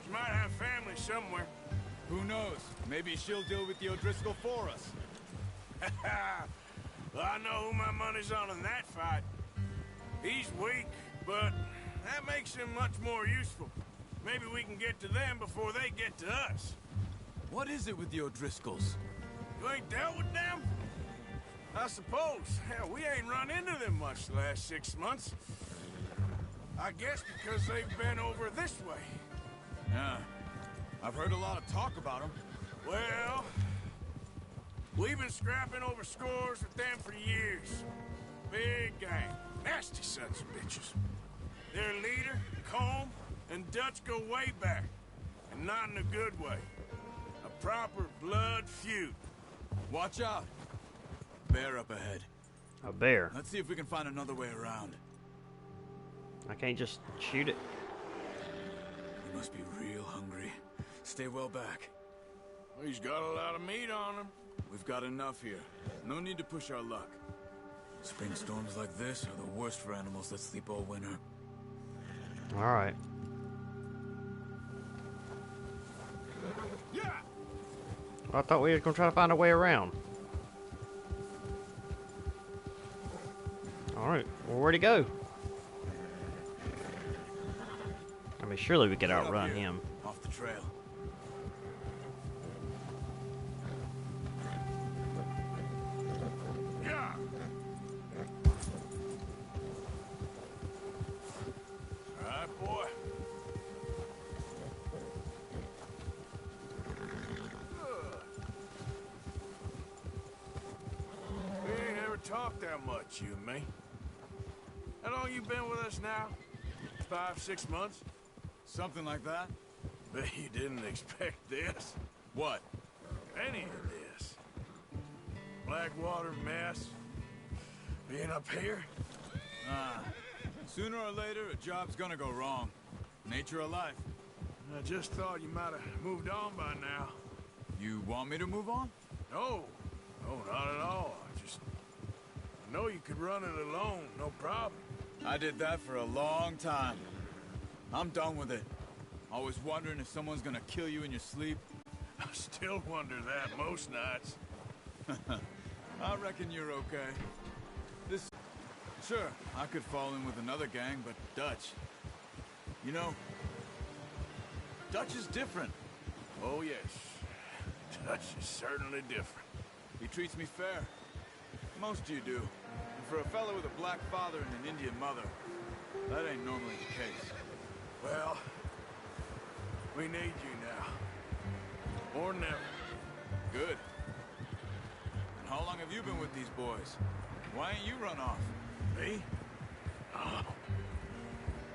Speaker 2: She might have family somewhere.
Speaker 7: Who knows? Maybe she'll deal with the O'Driscoll for us.
Speaker 2: Well, I know who my money's on in that fight. He's weak, but that makes him much more useful. Maybe we can get to them before they get to us.
Speaker 7: What is it with the O'Driscolls?
Speaker 2: You ain't dealt with them? I suppose. Hell, we ain't run into them much the last 6 months. I guess because they've been over this way.
Speaker 7: Yeah. I've heard a lot of talk about them.
Speaker 2: Well, we've been scrapping over scores with them for years. Big gang. Nasty sons of bitches. Their leader, Combe, and Dutch go way back. And not in a good way. A proper blood feud.
Speaker 7: Watch out. Bear up ahead.
Speaker 3: A bear.
Speaker 7: Let's see if we can find another way around.
Speaker 3: I can't just shoot it.
Speaker 7: He must be real hungry. Stay well back.
Speaker 2: He's got a lot of meat on him.
Speaker 7: We've got enough here. No need to push our luck. Spring storms like this are the worst for animals that sleep all winter.
Speaker 3: Alright.
Speaker 2: Yeah!
Speaker 3: I thought we were going to try to find a way around. Alright, well, where'd he go? I mean, surely we could
Speaker 7: Right up
Speaker 3: outrun
Speaker 7: here,
Speaker 3: him.
Speaker 7: off the trail.
Speaker 2: Yeah! All right, boy. We ain't ever talked that much, you and me. How long you been with us now? 5, 6 months?
Speaker 7: Something like that?
Speaker 2: Bet you didn't expect this.
Speaker 7: What?
Speaker 2: Any of this. Blackwater mess. Being up here?
Speaker 7: Sooner or later, a job's gonna go wrong. Nature of life.
Speaker 2: I just thought you might have moved on by now.
Speaker 7: You want me to move on?
Speaker 2: No. No, not at all. I know you could run it alone, no problem.
Speaker 7: I did that for a long time. I'm done with it. Always wondering if someone's gonna kill you in your sleep.
Speaker 2: I still wonder that most nights.
Speaker 7: I reckon you're okay. Sure, I could fall in with another gang, but Dutch. You know, Dutch is different.
Speaker 2: Oh, yes. Dutch is certainly different.
Speaker 7: He treats me fair. Most of you do. And for a fellow with a black father and an Indian mother, that ain't normally the case.
Speaker 2: Well, we need you now. More than ever.
Speaker 7: Good. And how long have you been with these boys? Why ain't you run off?
Speaker 2: Me? Oh,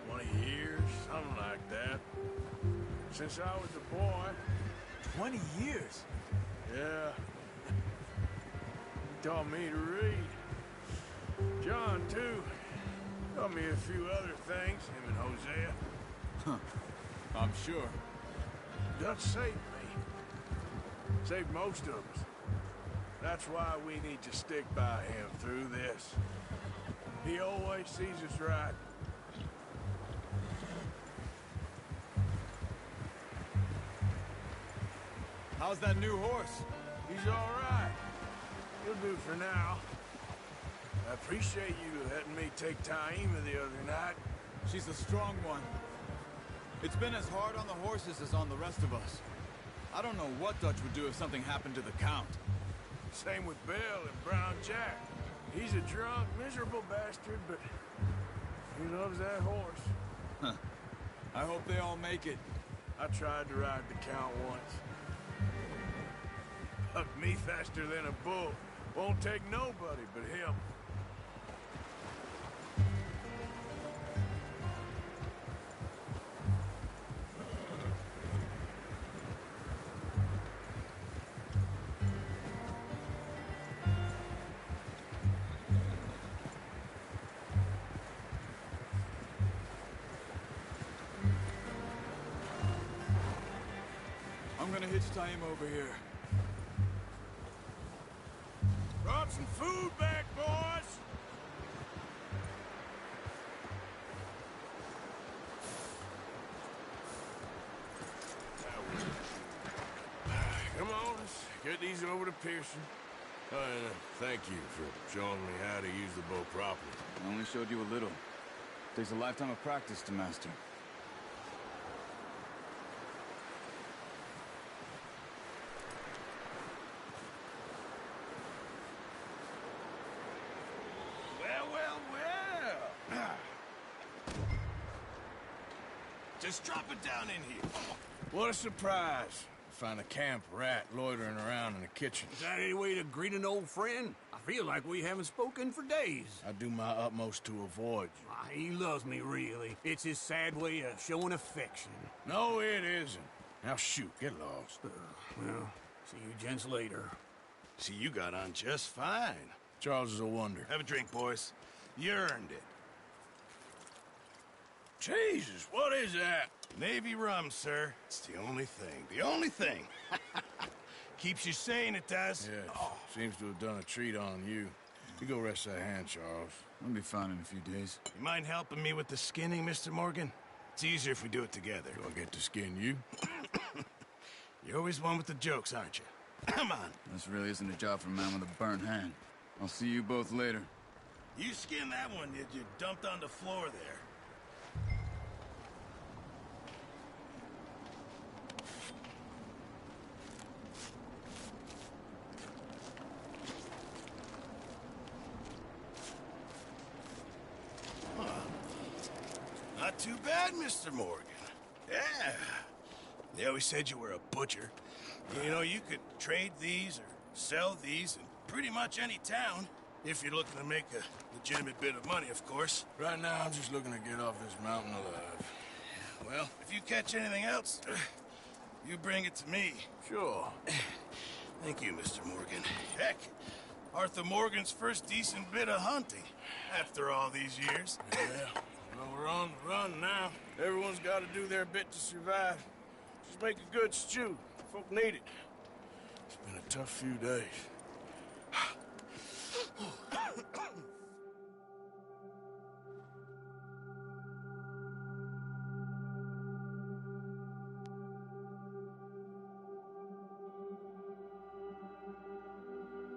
Speaker 2: 20 years, something like that. Since I was a boy.
Speaker 7: 20 years.
Speaker 2: Yeah. He taught me to read. John, too. Taught me a few other things, him and Hosea.
Speaker 7: I'm sure.
Speaker 2: Dutch saved me. Saved most of us. That's why we need to stick by him through this. He always sees us right.
Speaker 7: How's that new horse?
Speaker 2: He's all right. He'll do for now. I appreciate you letting me take Taima the other night.
Speaker 7: She's a strong one. It's been as hard on the horses as on the rest of us. I don't know what Dutch would do if something happened to the Count.
Speaker 2: Same with Bill and Brown Jack. He's a drunk, miserable bastard, but he loves that horse.
Speaker 7: Huh. I hope they all make it.
Speaker 2: I tried to ride the Count once. Bucked me faster than a bull. Won't take nobody but him.
Speaker 7: I'm gonna hitch Taima over here.
Speaker 2: Brought some food back, boys! Come on, let's get these over to Pearson. And thank you for showing me how to use the bow properly.
Speaker 7: I only showed you a little. Takes a lifetime of practice to master.
Speaker 6: Well. Just drop it down in here.
Speaker 2: What a surprise. Find a camp rat loitering around in the kitchen.
Speaker 8: Is that any way to greet an old friend? I feel like we haven't spoken for days.
Speaker 2: I do my utmost to avoid you.
Speaker 8: He loves me, really. It's his sad way of showing affection.
Speaker 2: No, it isn't. Now shoot, get lost.
Speaker 8: Well, see you gents later.
Speaker 6: See, you got on just fine.
Speaker 2: Charles is a wonder.
Speaker 6: Have a drink, boys. You earned it.
Speaker 2: Jesus, what is that?
Speaker 6: Navy rum, sir. It's the only thing. The only thing. Keeps you sane, it does.
Speaker 2: Yes, seems to have done a treat on you. You go rest that hand, Charles.
Speaker 7: I'll be fine in a few days.
Speaker 6: You mind helping me with the skinning, Mr. Morgan? It's easier if we do it together.
Speaker 2: Do I get to skin you?
Speaker 6: You're always one with the jokes, aren't you? Come on.
Speaker 7: This really isn't a job for a man with a burnt hand. I'll see you both later.
Speaker 6: You skinned that one that you dumped on the floor there. Not too bad, Mr. Morgan. Yeah. They always said you were a butcher. You know, you could trade these or sell these in pretty much any town. If you're looking to make a legitimate bit of money, of course.
Speaker 2: Right now, I'm just looking to get off this mountain alive.
Speaker 6: Well, if you catch anything else, you bring it to me.
Speaker 2: Sure.
Speaker 6: Thank you, Mr. Morgan. Heck, Arthur Morgan's first decent bit of hunting after all these years.
Speaker 2: Yeah. Well, we're on the run now. Everyone's got to do their bit to survive. Just make a good stew. Folk need it. It's been a tough few days.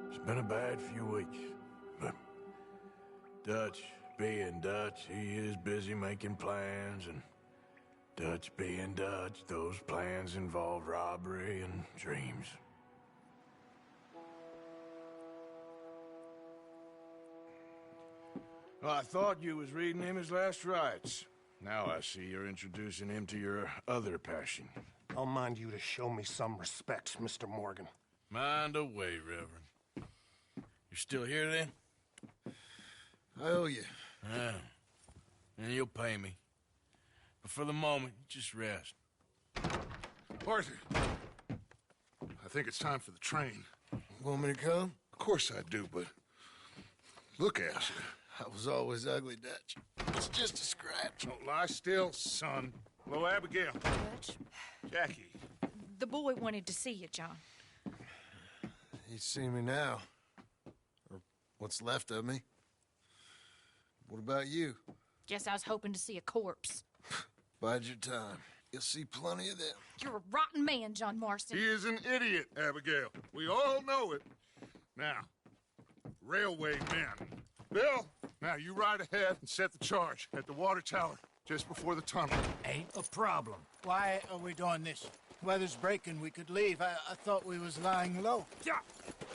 Speaker 2: It's been a bad few weeks, but Dutch being Dutch, he is busy making plans, and Dutch being Dutch, those plans involve robbery and dreams. Well, I thought you was reading him his last rites. Now I see you're introducing him to your other passion.
Speaker 9: I'll mind you to show me some respect, Mr. Morgan.
Speaker 2: Mind away, Reverend. You still here, then?
Speaker 6: I owe you.
Speaker 2: Yeah. And you'll pay me. But for the moment, just rest.
Speaker 1: Horses! think it's time for the train.
Speaker 2: Want me to come?
Speaker 1: Of course I do, but look at you.
Speaker 2: I was always ugly, Dutch. It's just a scratch.
Speaker 1: Don't lie still, son. Hello, Abigail.
Speaker 10: Dutch,
Speaker 1: Jackie.
Speaker 10: the boy wanted to see you, John.
Speaker 2: He's seen me now. Or what's left of me. What about you?
Speaker 10: Guess I was hoping to see a corpse.
Speaker 2: Bide your time. You'll see plenty of them.
Speaker 10: You're a rotten man, John Marston.
Speaker 1: He is an idiot, Abigail. We all know it. Now, railway men. Bill, now you ride ahead and set the charge at the water tower just before the tunnel.
Speaker 11: Ain't a problem. Why are we doing this? Weather's breaking. We could leave. I thought we was lying low.
Speaker 1: Yeah,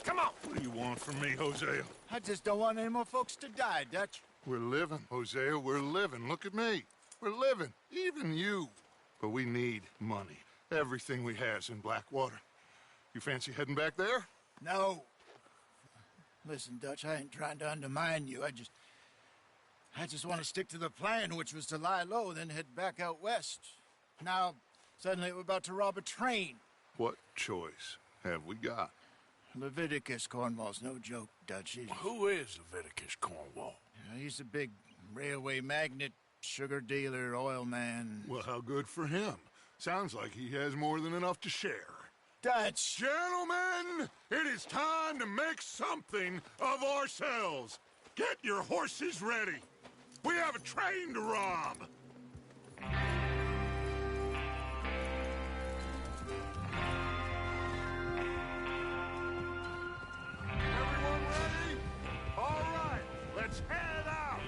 Speaker 1: come on. What do you want from me, Hosea?
Speaker 11: I just don't want any more folks to die, Dutch.
Speaker 1: We're living, Hosea. We're living. Look at me. We're living. Even you. But we need money. Everything we has in Blackwater. You fancy heading back there?
Speaker 11: No. Listen, Dutch, I ain't trying to undermine you. I just want to stick to the plan, which was to lie low, then head back out west. Now, suddenly we're about to rob a train.
Speaker 1: What choice have we got?
Speaker 11: Leviticus Cornwall's no joke, Dutch.
Speaker 8: Who is Leviticus Cornwall?
Speaker 11: He's a big railway magnate, sugar dealer, oil man.
Speaker 1: Well, how good for him. Sounds like he has more than enough to share.
Speaker 11: Dutch!
Speaker 1: Gentlemen, it is time to make something of ourselves. Get your horses ready. We have a train to rob. Everyone ready? All right, let's head out.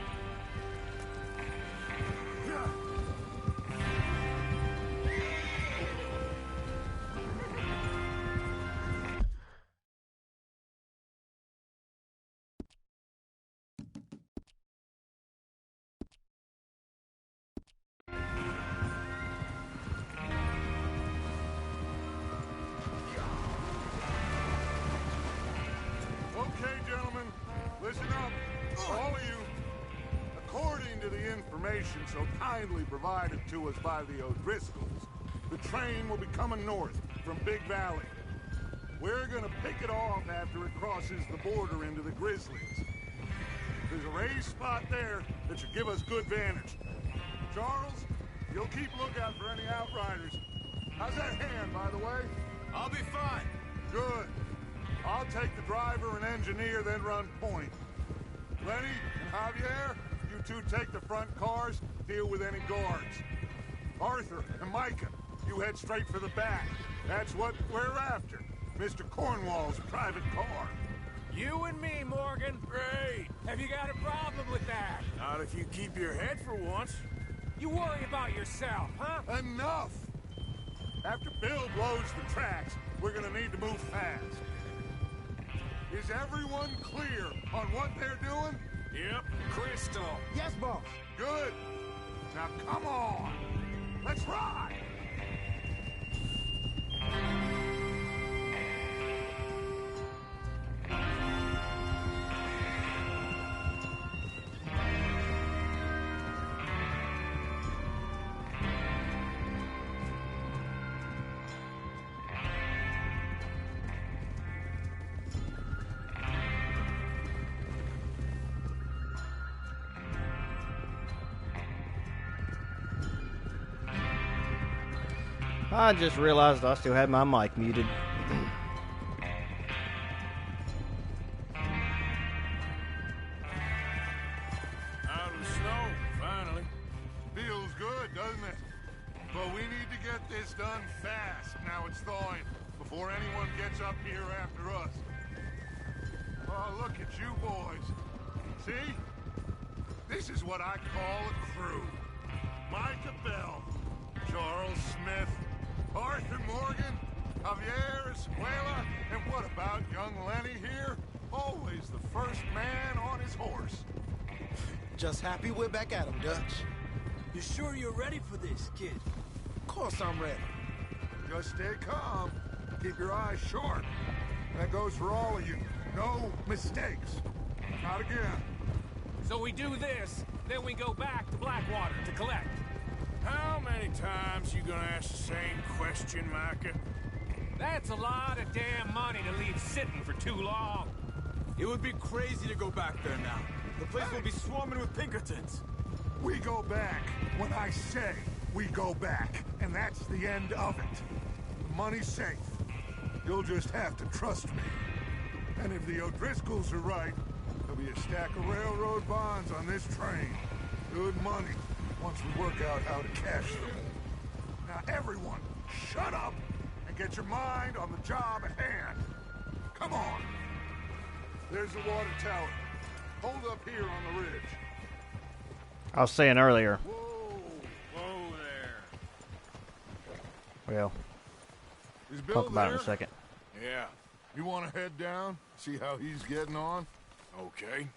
Speaker 1: Okay, gentlemen, listen up, all of you. According to the information so kindly provided to us by the O'Driscolls, the train will be coming north from Big Valley. We're gonna pick it off after it crosses the border into the Grizzlies. There's a raised spot there that should give us good vantage. Charles, you'll keep lookout for any outriders. How's that hand, by the way?
Speaker 2: I'll be fine.
Speaker 1: Good. I'll take the driver and engineer, then run point. Lenny and Javier, you two take the front cars, deal with any guards. Arthur and Micah, you head straight for the back. That's what we're after. Mr. Cornwall's private car.
Speaker 5: You and me, Morgan.
Speaker 2: Great.
Speaker 5: Have you got a problem with that?
Speaker 2: Not if you keep your head for once.
Speaker 5: You worry about yourself, huh?
Speaker 1: Enough! After Bill blows the tracks, we're gonna need to move fast. Is everyone clear on what they're doing?
Speaker 2: Yep.
Speaker 5: Crystal.
Speaker 11: Yes, boss.
Speaker 1: Good. Now come on. Let's ride.
Speaker 3: I just realized I still had my mic muted.
Speaker 2: Out of the snow, finally.
Speaker 1: Feels good, doesn't it? But we need to get this done fast. Now it's thawing, before anyone gets up here after us. Oh, look at you boys. See? This is what I call a crew. Micah Bell, Charles Smith, Arthur Morgan, Javier Escuela, and what about young Lenny here? Always the first man on his horse.
Speaker 11: Just happy we're back at him, Dutch.
Speaker 5: You sure you're ready for this, kid?
Speaker 11: Of course I'm ready.
Speaker 1: Just stay calm. Keep your eyes sharp. That goes for all of you. No mistakes. Not again.
Speaker 5: So we do this, then we go back to Blackwater to collect.
Speaker 2: How many times you gonna ask the same question, Micah?
Speaker 12: That's a lot of damn money to leave sitting for too long.
Speaker 7: It would be crazy to go back there now. The place will be swarming with Pinkertons.
Speaker 1: We go back when I say we go back, and that's the end of it. The money's safe. You'll just have to trust me. And if the O'Driscolls are right, there'll be a stack of railroad bonds on this train. Good money, once we work out how to cash them. Now everyone, shut up and get your mind on the job at hand. Come on. There's the water tower. Hold up here on the ridge.
Speaker 3: I was saying earlier.
Speaker 6: Whoa there.
Speaker 3: Well,
Speaker 1: Is Bill
Speaker 3: talk about it in
Speaker 1: there?
Speaker 3: a second.
Speaker 1: Yeah. You want to head down, see how he's getting on?
Speaker 2: Okay.